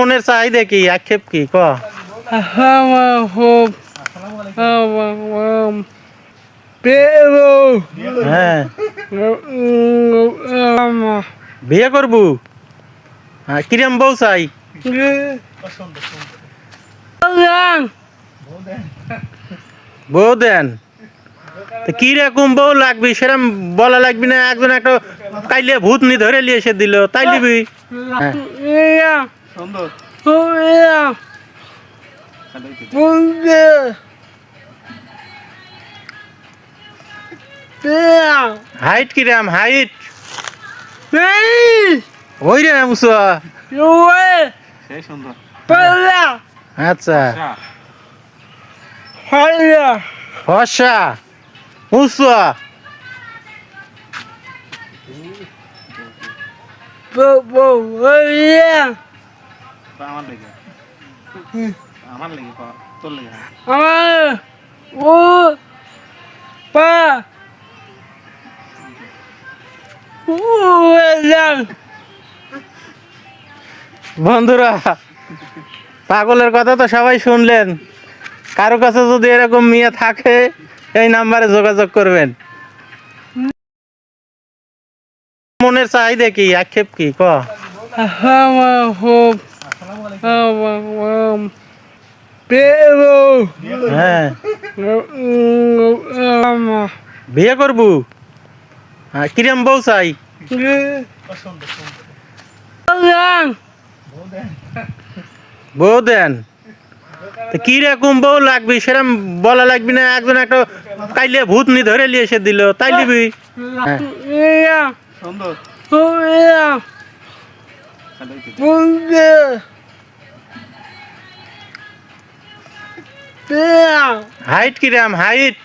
মনের চাহিদা কি, আক্ষেপ কি ক? হ্যাঁ, বিয়ে করবু? কিরম বউ চাই? বউ দেন। কি রকম বউ লাগবি সেরকম বলা লাগবি না? একজন একটা কাইলে ভূত নি ধরে নিয়ে এসে দিল, তাই নিবি? হাইট কিরাম হাইট? ওই রে মুসা। আচ্ছা, ফর্সা মুসা। বন্ধুরা, পাগলের কথা তো সবাই শুনলেন। কারো কাছে যদি এরকম মেয়ে থাকে এই নাম্বারে যোগাযোগ করবেন। মনের চাহিদা কি, আক্ষেপ কি ক? হ্যাঁ, বিয়ে করবু? কিরম বউ চাই? বউ দেন। কি রকম বউ লাগবি সেরকম বলা লাগবি না? একজন একটা কাইলে ভূত নি ধরে নিয়ে এসে দিল, তাই নিবি? হাইট কিরাম হাইট?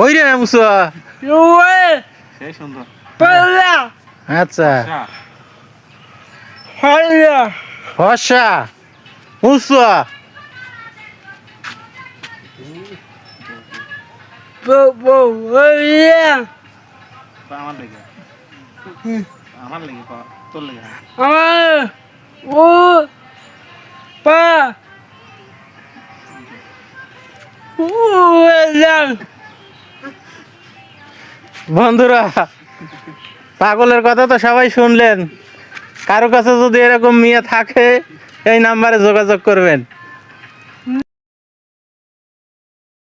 ওই রে মুসা। আচ্ছা, ফর্সা মুসা। বন্ধুরা, পাগলের কথা তো সবাই শুনলেন। কারো কাছে যদি এরকম মেয়ে থাকে এই নাম্বারে যোগাযোগ করবেন।